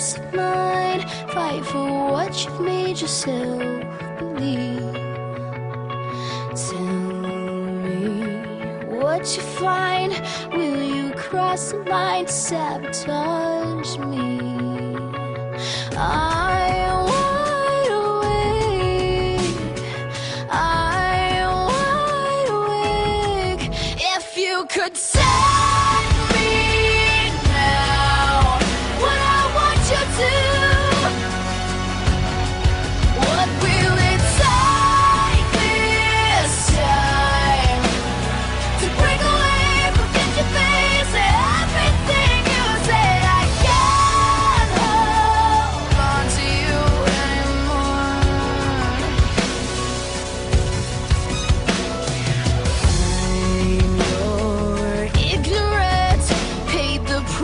peace of mind. Fight for what you've made yourself believe. Tell me what you find. Will you cross the line to sabotage me?